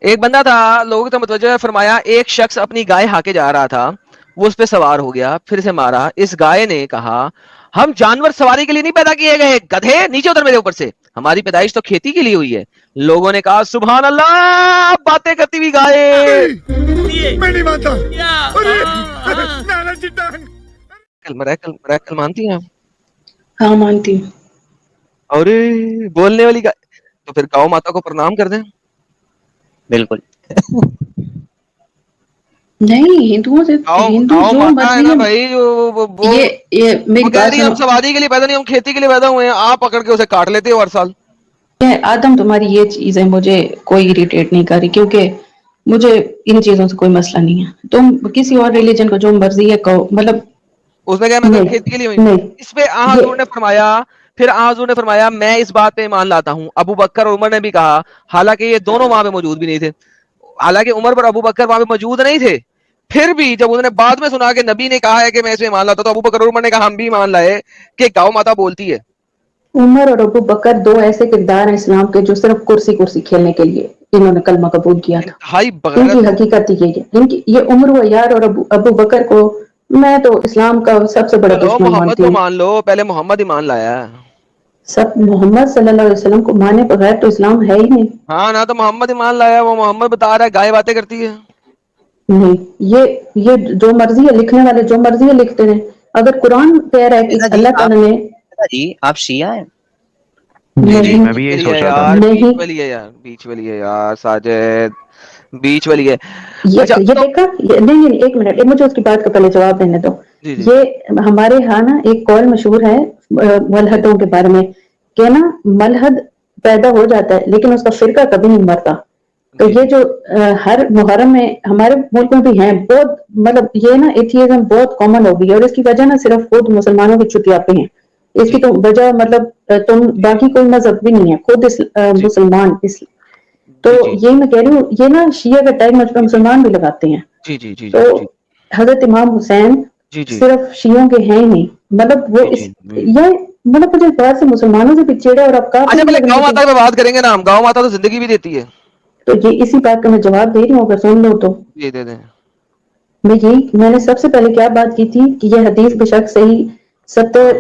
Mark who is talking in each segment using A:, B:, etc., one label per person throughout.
A: ایک بندہ تھا, لوگوں کو متوجہ فرمایا, ایک شخص اپنی گائے ہاکے جا رہا تھا, وہ اس پہ سوار ہو گیا, پھر اسے مارا. اس گائے نے کہا, ہم جانور سواری کے لیے نہیں پیدا کیے گئے, گدھے نیچے اتر میرے اوپر سے, ہماری پیدائش تو کھیتی کے لیے ہوئی ہے. لوگوں نے کہا سبحان اللہ, باتیں کرتی ہوئی گائے.
B: میں نہیں مانتا.
A: مراکل مانتی ہیں آپ؟
C: ہاں مانتی ہوں.
A: اور بولنے والی گائے, تو پھر گاؤں ماتا کو پرنام کر دیں.
D: بالکل
C: نہیں, ہندوؤں سے ہندو
A: گاؤں
C: جو
A: ماتا ہے
C: مرضی
A: نا
C: ہے.
A: بھائی,
C: یہ میری
A: وہ کہہ
C: بات
A: رہی ہیں
C: سنو,
A: ہم سواری کے لیے پیدا نہیں, ہم کھیتی کے لیے پیدا ہوئے ہیں, آپ پکڑ کے اسے کاٹ لیتے ہو ہر سال.
C: آدم تمہاری یہ چیزیں مجھے کوئی اریٹیٹ نہیں کر رہی, کیونکہ مجھے ان چیزوں سے کوئی مسئلہ نہیں ہے. تم کسی اور ریلیجن کو جو مرضی ہے کہو, مطلب
A: اس نے کہا میں تو
C: نہیں
A: کھیتی کے لیے ہوئی.
C: نہیں.
A: اس پہ حضور نے فرمایا, پھر حضور نے فرمایا میں اس بات پہ ایمان لاتا ہوں. ابو بکر اور عمر نے بھی کہا, حالانکہ یہ دونوں وہاں پہ موجود بھی نہیں تھے, حالانکہ عمر اور ابو بکر وہاں پہ موجود نہیں تھے, پھر بھی جب انہوں نے بعد میں سنا کہ نبی نے کہا ہے کہ میں اس میں مان لاتا, تو ابو بکر اور عمر نے کہا ہم بھی مان لائے کہ گاؤں ماتا بولتی ہے.
C: عمر اور ابو بکر دو ایسے کردار ہیں اسلام کے جو صرف کرسی کرسی کھیلنے کے لیے انہوں نے کلمہ قبول کیا تھا.
A: انتہائی
C: ان کی
A: بغیرت لوگ.
C: حقیقت یہ ہے, ان کی یہ عمر و یار اور ابو بکر کو میں تو اسلام کا سب سے بڑا
A: چلو
C: دشمن
A: محمد
C: مانتی
A: کو
C: ہوں.
A: مان لو, پہلے محمد ایمان لایا.
C: سب محمد صلی اللہ علیہ وسلم کو مانے بغیر تو اسلام ہے ہی نہیں.
A: ہاں نا, تو محمد ایمان لایا, وہ محمد بتا رہا ہے گائے باتیں کرتی ہے.
C: نہیں, یہ جو مرضی ہے لکھنے والے جو مرضی ہے لکھتے ہیں. اگر قرآن کہہ رہا ہے کہ
D: جی
C: اللہ تعالیٰ نے
D: جی آپ شیعہ ہیں؟
B: جی
C: نہیں
B: میں بھی یہی
A: بیچ
B: سوچ رہا تھا.
A: یار, بیچ
C: نہیں
A: والی ہے یار, بیچ والی ہے یار ساجد, بیچ والی ہے. اچھا
C: یہ
A: تو
C: دیکھا, نہیں ایک منٹ, مجھے اس کی بات کا پہلے جواب دینے دو.
A: جی جی
C: یہ ہمارے ہاں نا ایک قول مشہور ہے
A: جی
C: ملحدوں کے بارے میں, کہ نا ملحد پیدا ہو جاتا ہے لیکن اس کا فرقہ کبھی نہیں مرتا. تو
A: جی
C: یہ
A: جی
C: جو ہر محرم میں ہمارے ملک میں بھی ہیں بہت, مطلب یہ نا ایتھیزم بہت کامن ہو گئی ہے, اور اس کی وجہ نا صرف خود مسلمانوں کی چھٹیاں پہ ہیں. اس کی
A: جی
C: تو وجہ مطلب تم
A: جی
C: باقی کوئی مذہب بھی نہیں ہے, خود
A: جی
C: مسلمان تو
A: جی جی
C: یہ میں کہہ رہی ہوں, یہ نا شیعہ کا ٹیگ مسلمان بھی لگاتے ہیں.
A: جی جی جی
C: تو
A: جی جی
C: حضرت امام حسین
A: جی جی
C: صرف شیعوں کے ہیں ہی نہیں, مطلب وہ
A: جی
C: اس
A: جی جی.
C: یہ مطلب مجھے بہت سے مسلمانوں سے پچھیڑے, اور اب کافر
A: اچھا
C: بھی
A: پہلے
C: اگر
A: گاؤں
C: مجھے,
A: ماتا پہ بات کریں گے نا ہم, گاؤں ماتا تو زندگی بھی دیتی ہے.
C: تو یہ اسی بات کا میں جواب دے رہی ہوں, اگر سن لو تو.
A: جی دے دیں.
C: میں نے سب سے پہلے کیا بات کی تھی کہ یہ حدیث بے شک صحیح
A: ہاں.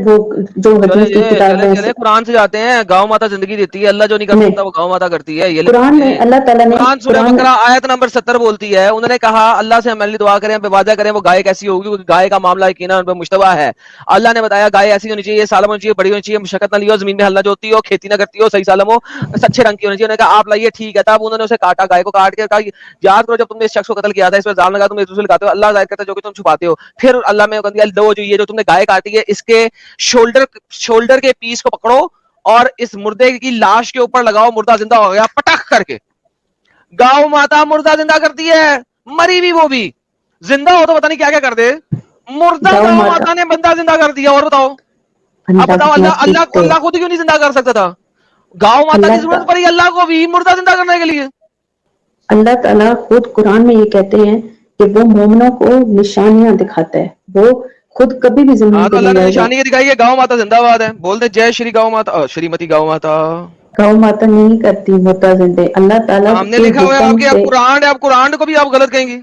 C: وہ جو
A: چلے
C: حدیث کی کتاب ہے.
A: چلے قرآن سے جاتے ہیں, گاؤں ماتا زندگی دیتی ہے, اللہ جو نہیں کر سکتا وہ گاؤں ماتا کرتی ہے, یہ لے
C: قرآن
A: سکتے
C: میں
A: ہیں.
C: اللہ تعالیٰ نے
A: قرآن سورہ بقرہ آیت نمبر 70 بولتی ہے, انہوں نے کہا اللہ سے ہم دعا کریں, وعدہ کریں, وہ گائے کیسی ہوگی, گائے کا معاملہ یقینا ان پہ مشتبہ ہے. اللہ نے بتایا گائے ایسی ہونی چاہیے, سالم ہونی چاہیے, بڑی ہونی چاہیے, مشقت نہ لی ہو, زمین میں ہل نہ جوتی ہو, کھیتی نہ کرتی ہو, صحیح سالم ہو, اچھے رنگ کی ہونی چاہیے. انہوں نے کہا آپ لائیے, ٹھیک ہے. تب انہوں نے اسے کاٹا, گائے کو کاٹ کے کہا یاد کرو جب تم نے اس شخص کو قتل کیا تھا, اس پہ الزام لگا, تم ایک دوسرے لگاتے ہو, اللہ ظاہر کرتا ہے جو کہ تم چھپاتے ہو. پھر اللہ میں دو جو یہ جو تم نے گائے کاٹی ہے, اس کے شولڈر کے پیس کو پکڑو اور اس مردے کی لاش کے اوپر لگاؤ, مردہ زندہ ہو گیا پٹخ کر کے. گاؤں ماتا مردہ زندہ کرتی ہے, مری بھی وہ بھی, زندہ ہو تو پتہ نہیں کیا کیا کر دے. مردہ گاؤں ماتا نے بندہ زندہ کر دیا. اور بتاؤ, اب بتاؤ اللہ خود کیوں نہیں زندہ کر سکتا تھا؟ گاؤں ماتا کی ضرورت پڑی اللہ کو بھی مردہ زندہ کرنے کے لیے.
C: اللہ تعالیٰ خود قرآن میں یہ کہتے ہیں کہ وہ مومنوں کو نشانیاں دکھاتا ہے, وہ خود کبھی بھی
A: ہاں
C: زمین
A: تو
C: پہ
A: اللہ
C: نہیں
A: نے
C: آئے گا.
A: نشانی یہ دکھائی ہے, گاؤں ماتا زندہ باد ہے, بولتے جے شری گاؤں ماتا, شریمتی گاؤں ماتا.
C: گاؤں ماتا نہیں کرتی مردہ زندے, اللہ تعالیٰ
A: ہم نے
C: کے
A: لکھا ہوا ہے آپ
C: حکم
A: کے,
C: سے.
A: اب قرآن ہے, اب قرآن کو بھی آپ غلط کہیں گی.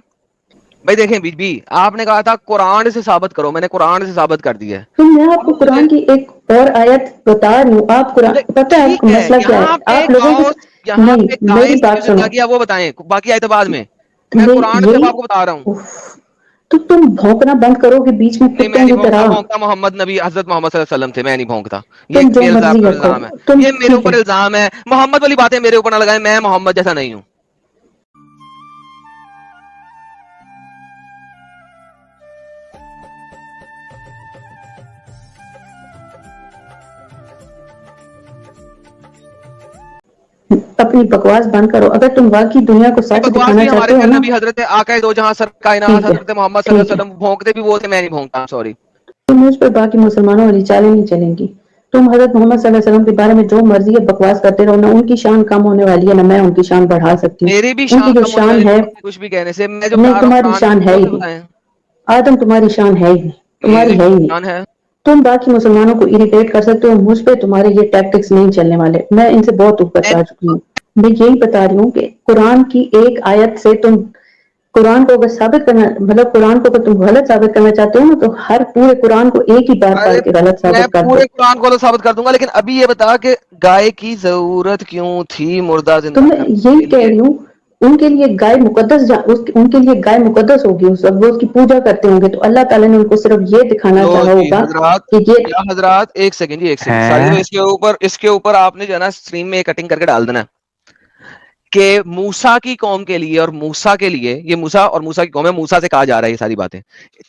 A: بھائی دیکھیں بی آپ نے کہا تھا قرآن سے ثابت کرو, میں نے قرآن سے ثابت کر دیا ہے.
C: تو میں آپ کو قرآن کی ایک اور آیت بتا رہی ہوں, آپ قرآن پتہ ہے آپ
A: ٹھیک
C: کا
A: ہے,
C: مسئلہ کیا ہے,
A: یہاں پہ
C: آپ لوگوں
A: گاؤں,
C: کے
A: یہاں
C: نہیں
A: پہ گائے
C: میری
A: سے
C: بات
A: کیوں
C: سنو.
A: زندہ کیا وہ بتائیں, باقی آیت بعد میں. میں قرآن سے
C: یہی
A: آپ کو بتا رہا ہوں.
C: تو تم بھونکنا بند کرو کہ بیچ میں
A: نہیں میں
C: کتوں
A: نہیں
C: کی
A: بھونکتا,
C: طرح.
A: بھونکتا محمد نبی حضرت محمد صلی اللہ علیہ وسلم تھے, میں نہیں بھونکتا. یہ
C: تم جو
A: میرے
C: مرضی
A: اوپر
C: رکھو
A: الزام ہے,
C: تم,
A: یہ میرے
C: ٹھیک
A: اوپر
C: ہے.
A: الزام ہے. محمد والی باتیں میرے اوپر نہ لگائیں, میں محمد جیسا نہیں ہوں.
C: اپنی بکواس بند کرو, اگر تم واقعی دنیا کو سچ
A: بکواس
C: دکھانا
A: بھی ہمارے
C: چاہتے ہو
A: پھر
C: نا.
A: نبی حضرت آقا دو جہاں سر کائنات
C: ٹھیک ہے
A: حضرت محمد صلی اللہ
C: ٹھیک
A: علیہ
C: ہے,
A: وسلم بھونکتے بھی وہ تھے, میں نہیں بھونکتا. سوری.
C: تو مجھ پہ باقی مسلمانوں والی چالیں نہیں چلیں گی. تم حضرت محمد صلی اللہ علیہ وسلم کے بارے میں جو مرضی ہے بکواس کرتے رہو, نہ ان کی شان کم ہونے والی ہے, نہ میں ان کی شان بڑھا سکتی ہوں.
A: میری بھی
C: ان کی
A: شان
C: جو
A: کم ہونے
C: شان
A: والی
C: ہے,
A: نہیں ہے کچھ بھی کہنے سے, میں جو
C: نہیں
A: بتا رہا ہوں
C: تمہاری
A: قرآن
C: شان ہے
A: میں
C: ہی
A: سے
C: نہیں.
A: بتائیں.
C: آدم تمہاری شان ہے ہی نہیں, تمہاری
A: میری
C: ہے ہی نہیں.
A: شان ہے.
C: تم باقی مسلمانوں کو اریٹیٹ کر سکتے ہو, مجھ پہ تمہارے یہ ٹیکٹکس نہیں چلنے والے, میں ان سے بہت اوپر سے آ چکی ہوں. میں یہی بتا رہی ہوں کہ قرآن کی ایک آیت سے تم قرآن کو اگر ثابت کرنا مطلب قرآن کو اگر تم غلط ثابت کرنا چاہتے ہو نا تو ہر پورے قرآن کو ایک ہی بار پڑھ کے غلط
A: میں
C: ثابت کر دو.
A: پورے قرآن کو ثابت کر دوں گا، لیکن ابھی یہ بتا کہ گائے کی ضرورت کیوں تھی مردہ
C: تو
A: زندہ
C: میں یہی کہہ رہی ہوں ان کے لیے گائے مقدس ان کے لیے گائے مقدس ہوگی، اس وقت وہ اس کی پوجا کرتے ہوں گے، تو اللہ تعالیٰ نے ان کو صرف یہ دکھانا
A: لو
C: چاہا
A: جی
C: ہوگا
A: حضرات،
C: کہ یہ
A: کیا حضرات ایک سیکنڈ جی، ایک سیکنڈ ساری اس کے اوپر آپ نے جو ہے نا اسٹریم میں کٹنگ کر کے ڈال دینا کہ موسیٰ کی قوم کے لیے اور موسیٰ کے لیے، یہ موسیٰ اور موسیٰ کی قوم ہے، موسیٰ سے کہا جا رہا ہے یہ ساری باتیں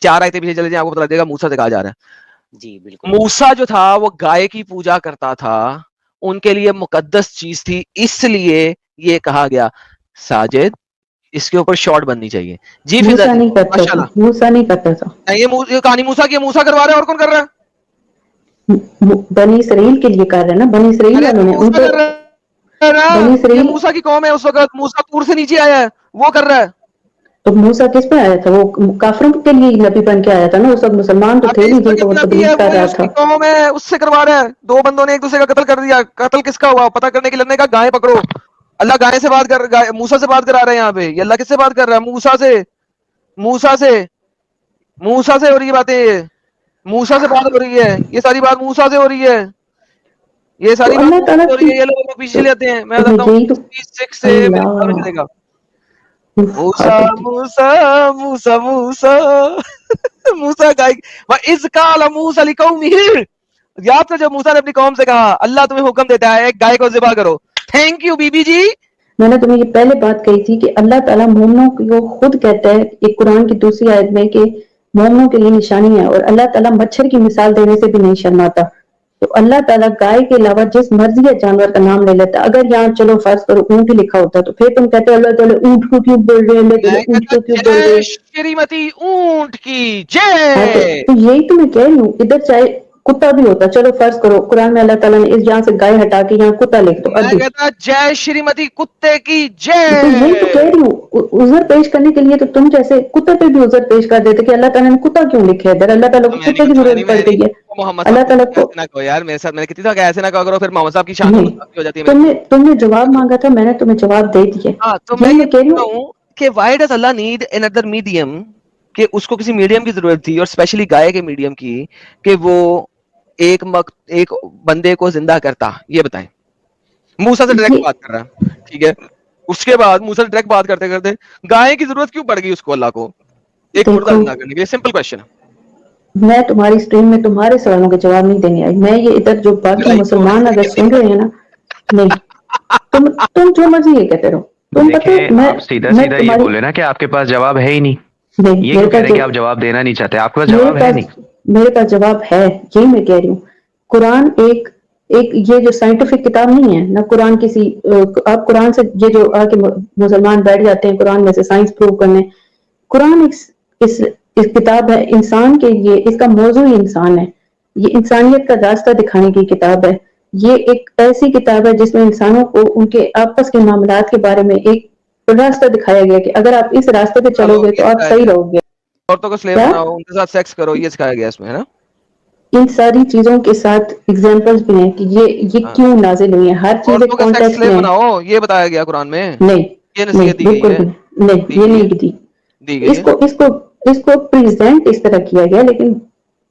A: 4 آیتیں پیچھے چلے جائیں آپ کو پتا لگے گا موسیٰ سے کہا جا رہا ہے.
D: جی بالکل.
A: موسیٰ جو تھا وہ گائے کی پوجا کرتا تھا، ان کے لیے مقدس چیز تھی، اس لیے یہ کہا گیا. ساجد اس کے اوپر شارٹ بننی چاہیے جی. فضا
C: موسیٰ
A: جی
C: نہیں کرتا
A: ماشاء
C: تھا،
A: اللہ.
C: موسیٰ نہیں کرتا تھا،
A: یہ کہانی موسیٰ کی، موسیٰ کروا رہے ہیں اور کون کر رہا ہے؟
C: بنی اسرائیل کے لیے کر رہے ہیں نا، بنی اسرائیل
A: ارے
C: والوں
A: تو
C: نے ان
A: موسیٰ
C: کو
A: کر رہا ہے نا،
C: بنی
A: یہ
C: اسرائیل.
A: موسیٰ کی قوم ہے، اس وقت موسیٰ طور سے نیچے آیا ہے، وہ کر رہا ہے.
C: تو موسیٰ کس پہ آیا تھا؟ وہ کافروں کے لیے نبی بن کے آیا تھا نا، اس وقت مسلمان تو تھے
A: ابھی اس
C: نہیں جن
A: وقت
C: کو وہ
A: نبی ہے،
C: تبلیغ کر
A: وہی
C: رہا
A: اس
C: تھا.
A: کی قوم ہے، اس سے کروا رہا ہے. 2 بندوں نے ایک دوسرے کا قتل کر دیا. قتل کس کا ہوا پتہ کرنے کے لیے کا گائے پکڑو. اللہ گائے سے بات کر، موسیٰ سے بات کرا رہے ہیں یہاں پہ. یہ اللہ کس سے بات کر رہا ہے؟ موسیٰ سے. موسیٰ سے ہو رہی ہے باتیں، یہ موسیٰ سے بات ہو رہی ہے، یہ ساری بات موسیٰ سے ہو رہی ہے، یہ
C: تو
A: ساری بات
C: اللہ
A: موسیٰ
C: تعالیٰ
A: سے ہو
C: کی
A: رہی ہے. یہ لوگ پیچھے چلے جاتے ہیں. میں
C: تو
A: بتاتا ہوں
C: یہی تو
A: 6 سے میرے خیال میں چلے گا. موسیٰ
C: اللہ
A: موسیٰ موسیٰ موسیٰ موسیٰ گائے وَإِذْ قَالَ مُوسَىٰ لِقَوْمِهِ، یاد کر جب موسیٰ نے اپنی قوم سے کہا اللہ تمہیں حکم دیتا ہے ایک گائے کو ذبح کرو. تھینک یو بی بی جی.
C: میں نے تمہیں یہ پہلے بات کہی تھی کہ اللہ تعالیٰ مومنوں کو خود کہتا ہے ایک قرآن کی دوسری آیت میں کہ مومنوں کے لیے نشانی ہے، اور اللہ تعالیٰ مچھر کی مثال دینے سے بھی نہیں شرماتا. تو اللہ تعالیٰ گائے کے علاوہ جس مرضی یا جانور کا نام لے لیتا. اگر یہاں چلو فرض کرو اونٹ ہی لکھا ہوتا تو پھر تم کہتے اللہ تعالیٰ اونٹ کو کیوں بول رہے ہیں، اللہ تعالیٰ
A: میں
C: اونٹ
A: کہتا
C: کو کیوں بول رہے
A: جے
C: ہیں.
A: شریمتی اونٹ کی
C: ہاں
A: جے.
C: تو یہی تو میں کہہ رہی ہوں، ادھر چاہے کتا بھی ہوتا، چلو فرض کرو قرآن میں اللہ تعالیٰ نے اس یہاں سے گائے ہٹا کے یہاں کتا لکھ دو
A: میں
C: ابھی.
A: کہتا جے شریمتی کتے کی جے.
C: تو یہی تو کہہ رہی ہوں، عذر پیش کرنے کے لیے تو تم جیسے کتے پہ بھی عذر پیش کر دیتے کہ اللہ تعالیٰ نے کتا کیوں لکھا ہے ادھر، اللہ تعالیٰ کو
A: میں
C: کتے کی ضرورت پڑ گئی ہے.
A: محمد
C: اللہ
A: صاحب
C: تعالیٰ کو
A: ایسے نہ کہو یار، میرے ساتھ میں نے کتنی دفعہ کہا ایسے نہ کہا کرو، پھر محمد صاحب کی شان
C: نہیں،
A: ہو جاتی ہے.
C: تم نے جواب مانگا تھا، میں نے تمہیں جواب دے دیا.
A: ہاں تو میں
C: یہی
A: یہ
C: کہہ رہی
A: پوچھ رہا ہوں کہ why does Allah need another medium, کہ اس کو کسی میڈیم کی ضرورت تھی، اور اسپیشلی گائے کے میڈیم کی، کہ وہ ایک بندے کو زندہ کرتا. یہ بتائیں. موسیٰ سے ڈائریکٹ بات کر رہا ہے، ٹھیک ہے. اس کے بعد موسیٰ سے ڈائریکٹ بات کرتے کرتے گائے کی ضرورت کیوں پڑ گئی اس کو اللہ کو ایک مردہ زندہ کرنے کے لیے؟ سمپل کوشچن ہے.
C: میں تمہاری اسٹریم میں تمہارے سوالوں کے جواب نہیں دینے آئی. میں یہ ادھر جو باقی مسلمان اگر سن رہے ہیں نا، نہیں تم جو مرضی یہ کہتے رہو. تم پتہ
E: آپ سیدھا سیدھا یہ بولے نا کہ آپ کے پاس جواب ہے ہی نہیں. یہ کیوں کہہ رہے کہ آپ جواب دینا نہیں چاہتے؟ آپ کے پاس جواب ہے نہیں.
C: میرے پاس جواب ہے، یہی میں کہہ رہی ہوں. قرآن ایک یہ جو سائنٹیفک کتاب نہیں ہے نہ. قرآن کسی آپ قرآن سے یہ جو آ کے مسلمان بیٹھ جاتے ہیں قرآن میں سے سائنس پروو کرنے. قرآن اس کتاب ہے انسان کے لیے، اس کا موضوع ہی انسان ہے. یہ انسانیت کا راستہ دکھانے کی کتاب ہے. یہ ایک ایسی کتاب ہے جس میں انسانوں کو ان کے آپس کے معاملات کے بارے میں ایک راستہ دکھایا گیا کہ اگر آپ اس راستے پہ چلو گے تو آپ صحیح رہو گے.
A: عورتوں کو سلیو بناؤ، ان کے ساتھ سیکس کرو، یہ سکھایا گیا اس میں، ہے نا.
C: ان ساری چیزوں کے ساتھ ایگزامپلز بھی ہیں کہ یہ کیوں نازل ہوئی ہیں. ہر چیز ایک کانٹیکسٹ میں
A: بناؤ، یہ بتایا گیا قرآن میں.
C: نہیں،
A: یہ نصیحت دی گئی ہے.
C: نہیں، یہ نہیں دی. اس کو پریزنٹ اس طرح کیا گیا، لیکن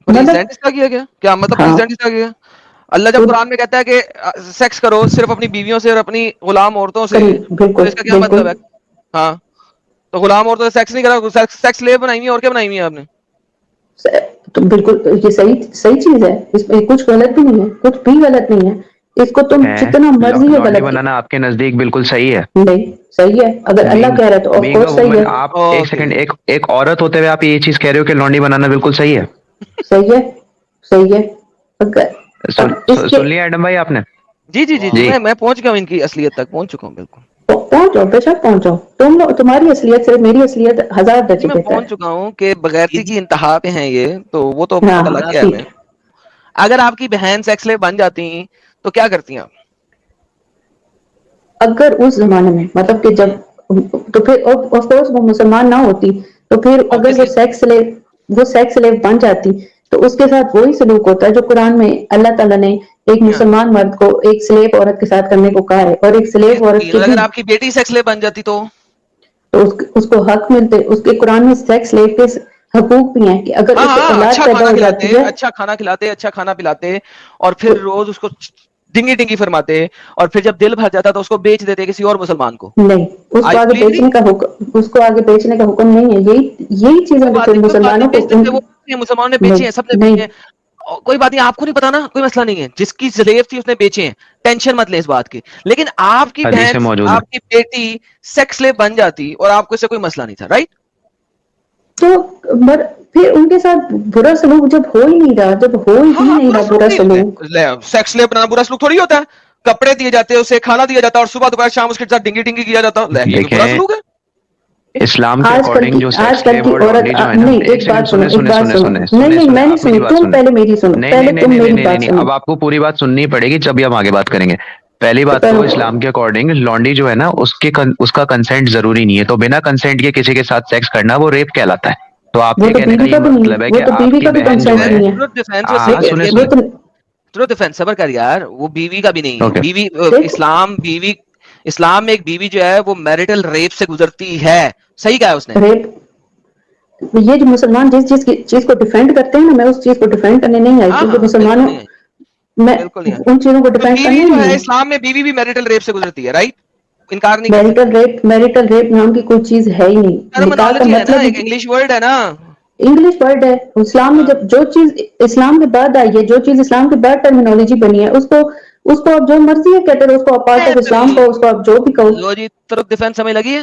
A: پریزنٹ اس کا کیا گیا کیا مطلب؟ پریزنٹ اس کا کیا اللہ جب قرآن میں کہتا ہے کہ سیکس کرو صرف اپنی بیویوں سے اور اپنی غلام عورتوں سے، تو اس کا کیا مطلب ہے؟ ہاں تو غلام عورتوں سے سیکس نہیں کرا، سیکس لیو بنائی ہوئی ہے، اور کیا بنائی ہوئی ہے آپ نے؟
C: تو بالکل یہ صحیح چیز ہے، اس میں کچھ غلط بھی نہیں ہے، کچھ بھی غلط نہیں ہے. اس کو تم جتنا مرضی ہے غلط
E: بنانا آپ کے نزدیک بالکل صحیح ہے.
C: نہیں صحیح ہے، اگر اللہ کہہ رہا ہے تو آف کورس صحیح ہے.
E: آپ ایک سیکنڈ، ایک عورت ہوتے ہوئے آپ یہ چیز کہہ رہے ہو کہ لونڈی بنانا بالکل صحیح ہے.
C: صحیح ہے.
E: سن لیا ایڈم بھائی آپ نے؟
A: جی جی جی جی میں پہنچ گیا ہوں، ان کی اصلیت تک پہنچ چکا ہوں. بالکل
C: پہنچو، بے شک پہنچو. تمہاری اصلیت سے میری اصلیت 1000 درجے
A: میں
C: بہتر ہے.
A: پہنچ چکا ہوں کہ بغیرتی کی انتہا پہ ہیں یہ، تو وہ تو پتہ لگ گیا ہے. اگر آپ کی بہن سیکس لیو بن جاتی تو کیا کرتی ہیں آپ؟
C: اگر اس زمانے میں مطلب کہ جب تو پھر آف کورس وہ مسلمان نہ ہوتی، تو پھر اگر وہ سیکس لیو بن جاتی تو اس کے ساتھ وہی سلوک ہوتا ہے جو قرآن میں اللہ تعالیٰ نے ایک مسلمان مرد کو ایک سلیب عورت کے ساتھ کرنے کو کہا ہے, اور ایک سلیب عورت کے
A: اگر آپ کی بیٹی سیکس لیو بن جاتی تو
C: اس کو حق ملتے, اس کے قرآن میں سیکس لیب کے حقوق بھی ہیں کہ اگر اس کو اولاد پیدا ہو جاتی ہے,
A: اچھا کھانا کھلاتے, اچھا کھانا پلاتے, اور پھر روز اس کو ڈنگی ڈنگی فرماتے, اور پھر جب دل بھر جاتا تو اس کو بیچ دیتے کسی اور مسلمان کو.
C: نہیں, اس کو آگے بیچنے کا حکم, اس کو آگے بیچنے کا حکم نہیں ہے. یہی چیزیں مسلمانوں کو,
A: مسلمانوں نے بیچے ہیں, سب نے بیچے ہیں, کوئی بات نہیں, آپ کو نہیں پتا نا, کوئی مسئلہ نہیں ہے, جس کی سلیو تھی اس نے بیچے ہیں, ٹینشن مت لے اس بات کی. لیکن آپ کی بہن, آپ کی بیٹی سیکس سلیو بن جاتی اور آپ کو اس سے کوئی مسئلہ نہیں تھا, رائٹ؟
C: تو پھر ان کے ساتھ برا سلوک جب ہو ہی نہیں رہا, جب ہو ہی نہیں رہا برا سلوک,
A: سیکس سلیو بنانا برا سلوک تھوڑی ہوتا ہے. کپڑے دیے جاتے ہیں, اسے کھانا دیا جاتا ہے, اور صبح دوپہر شام اس کے ساتھ ڈنگی ڈنگی کیا جاتا ہے, یہ برا سلوک ہے.
E: اسلام کے اکارڈنگ جو
C: آج کل کی عورت, نہیں ایک بات سنو, نہیں میں نہیں سنی, تم پہلے میری سنو, پہلے تم میری بات سنو.
E: اب آپ کو پوری بات سننی پڑے گی جب بھی ہم آگے بات کریں گے. پہلی بات تو اسلام کے اکارڈنگ لانڈی جو ہے نا, اس کا کنسنٹ ضروری نہیں ہے, تو بنا کنسنٹ کے کسی کے ساتھ سیکس کرنا وہ ریپ کہلاتا ہے. تو آپ کے کہنے کا یہ مطلب ہے کہ آپ کی بہن جو ہے,
A: صبر کر یار, وہ بیوی کا بھی نہیں ہے. بیوی اسلام میں ایک بیوی جو ہے وہ میرٹل ریپ سے گزرتی ہے. صحیح کہا اس نے.
C: یہ جو مسلمان جس چیز کو ڈیفینڈ کرتے ہیں نا, میں اس چیز کو ڈیفینڈ کرنے نہیں آئی, کیونکہ مسلمانوں میں ان چیزوں کو ڈیفینڈ کرنے
A: جو ہے, اسلام میں بیوی بھی میرٹل ریپ سے گزرتی ہے, رائٹ؟ انکار نہیں
C: کرتے. میرٹل ریپ نام کی کوئی چیز ہے ہی نہیں. نکاح کا مطلب
A: انگلش ورڈ ہے نا,
C: انگلش ورڈ ہے. اسلام میں جب جو چیز اسلام کے بعد آئی ہے, جو چیز اسلام کے بعد ٹرمینالوجی بنی ہے, اس کو آپ جو مرضی ہے کہتے ہیں, اس کو آپ پارٹ آف اسلام کو, اس کو آپ جو بھی کہو.
A: لو جی, طرف ڈیفینس سمجھ لگی ہے.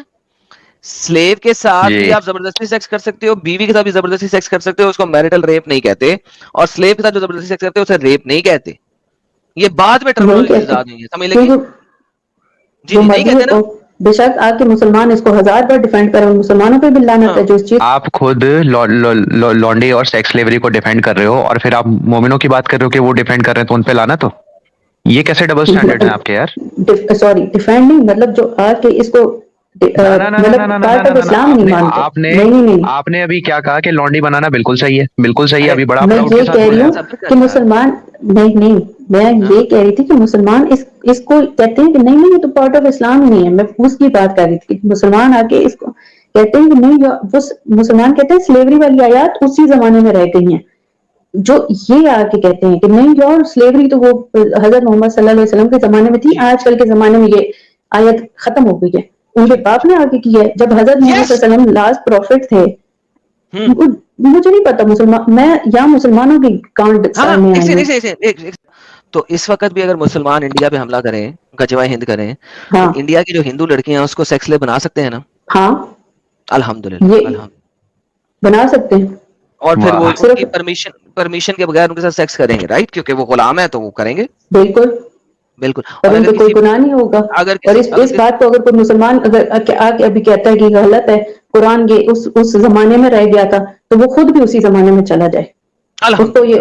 A: سلیو کے ساتھ بھی آپ زبردستی سیکس کر سکتے ہو, بیوی کے ساتھ بھی زبردستی سیکس کر سکتے ہو, اس کو میرٹل ریپ نہیں کہتے. اور سلیو کے ساتھ جو زبردستی سیکس کرتے ہیں اسے ریپ نہیں کہتے. یہ بعد میں ٹرمینالوجی ایجاد ہوئی ہے, سمجھ لگی؟ جی نہیں کہتے نا.
C: بے شک آپ کے مسلمان اس کو 1000 بار ڈیفینڈ کریں, مسلمانوں پہ بھی لعنت ہے جو اس چیز.
E: آپ خود لانڈی اور سیکس سلیوری کو ڈیفینڈ کر رہے ہو, اور پھر آپ مومنوں کی بات کر رہے ہو کہ وہ ڈیفینڈ کر رہے ہیں, تو ان پہ لعنت ہو. یہ کیسے ڈبل سٹینڈرڈ ہیں آپ کے یار؟
C: سوری, ڈیفینڈنگ مطلب جو آ کے اس کو
E: آپ نے ابھی کیا کہا کہ لانڈی بنانا بالکل صحیح ہے, بالکل صحیح ہے. ابھی بڑا
C: میں یہ کہہ رہی ہوں کہ مسلمان نہیں, میں یہ کہہ رہی تھی کہ مسلمان اس کو کہتے ہیں کہ نہیں یہ تو پارٹ آف اسلام ہی نہیں ہے. میں اس کی بات کر رہی تھی کہ مسلمان آ کے اس کو کہتے ہیں کہ نہیں, وہ مسلمان کہتے ہیں سلیوری والی آیات اسی زمانے میں رہ گئی ہیں. جو یہ آ کے کہتے ہیں کہ نہیں یار سلیوری تو وہ حضرت محمد صلی اللہ علیہ وسلم کے زمانے میں تھی, آج کل کے زمانے میں یہ آیت ختم ہو گئی ہے. ان کے باپ نے آگے کی ہے, جب حضرت محمد صلی اللہ علیہ وسلم لاسٹ پروفٹ تھے. مجھے نہیں پتا مسلمان, میں یا مسلمانوں کی کانٹ سامنے آئی ہے.
A: تو اس وقت بھی اگر مسلمان انڈیا پہ حملہ کریں, غزوہ ہند کریں,
C: ہاں,
A: انڈیا کی جو ہندو لڑکیاں اس کو سیکس لے بنا سکتے ہیں نا.
C: ہاں
A: الحمدللہ
C: بنا سکتے ہیں.
A: اور پھر وہ ان کی پرمیشن کے بغیر ان کے ساتھ سیکس کریں گے, رائٹ؟ کیونکہ وہ غلام ہے تو وہ کریں گے.
C: بالکل
A: بالکل.
C: اور ان پہ کوئی گناہ نہیں ہوگا. اور اس بات کو اگر کوئی مسلمان اگر آ کے ابھی کہتا ہے کہ غلط ہے, قرآن یہ اس زمانے میں رہ گیا تھا, تو وہ خود بھی اسی زمانے میں چلا جائے. اس کو یہ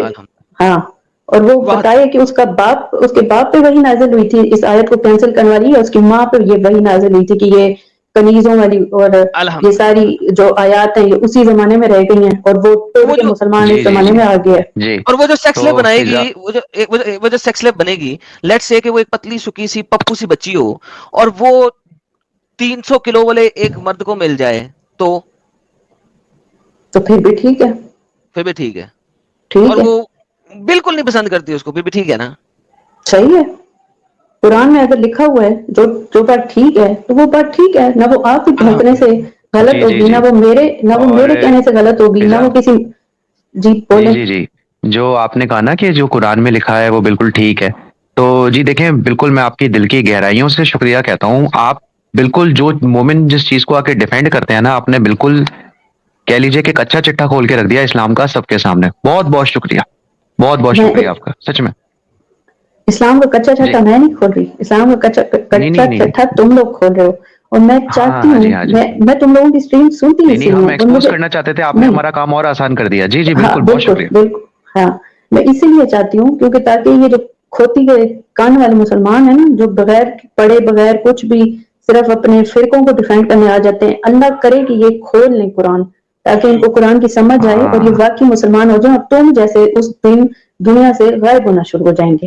C: ہاں, اور وہ بتائے کہ اس کے باپ پہ وہی نازل ہوئی تھی, اس آیت کو کینسل کروا رہی ہے, اس کی ماں پہ یہ وہی نازل ہوئی تھی کہ یہ کنیزوں والی اور یہ ساری جو آیات ہیں یہ اسی زمانے میں رہ گئی ہیں, اور وہ مسلمان اس زمانے میں آ گیا.
A: اور وہ جو سیکس لے بنائے گی, وہ جو سیکس لے بنے گی, لیٹ سے کہ وہ ایک پتلی سکی سی پپو سی بچی ہو, اور وہ 300 کلو والے ایک مرد کو مل جائے, تو
C: پھر بھی ٹھیک ہے.
A: پھر بھی ٹھیک ہے. اور وہ بالکل نہیں پسند کرتی اس کو, پھر بھی ٹھیک ہے نا. صحیح
C: ہے. قرآن میں اگر لکھا ہوا ہے جو بات ٹھیک ہے تو وہ بات ٹھیک ہے, نہ وہ آپ کے بھونکنے سے غلط ہوگی, نہ وہ میرے کہنے سے غلط ہوگی, نہ وہ کسی.
E: جی جو آپ نے کہا نا کہ جو قرآن میں لکھا ہے وہ بالکل ٹھیک ہے, تو جی دیکھیں بالکل میں آپ کی دل کی گہرائیوں سے شکریہ کہتا ہوں. آپ بالکل جو مومن جس چیز کو آ کے ڈیفینڈ کرتے ہیں نا, آپ نے بالکل کہہ لیجیے کہ کچا چٹا کھول کے رکھ دیا اسلام کا سب کے سامنے. بہت بہت شکریہ, بہت بہت شکریہ آپ کا, سچ میں.
C: اسلام کا کچا چٹا میں نہیں کھول رہی, اسلام کا کچا چٹا تم لوگ کھول رہے ہو, اور میں چاہتی ہوں میں تم لوگوں کی اسٹریم سنتی
E: نہیں, ہم ایکسپوز کرنا چاہتے تھے, آپ نے ہمارا کام اور آسان کر دیا. جی بالکل, بہت شکریہ.
C: بالکل ہاں, میں اسی لیے چاہتی ہوں کیونکہ تاکہ یہ جو کھوتی کے کان والے مسلمان ہیں نا, جو بغیر پڑھے بغیر کچھ بھی صرف اپنے فرقوں کو ڈیفینڈ کرنے آ جاتے ہیں, اللہ کرے کہ یہ کھول لیں قرآن, تاکہ ان کو قرآن کی سمجھ آئے اور یہ واقعی مسلمان ہو جائیں, اور تم جیسے اس دن دنیا سے غائب ہونا شروع ہو جائیں گے.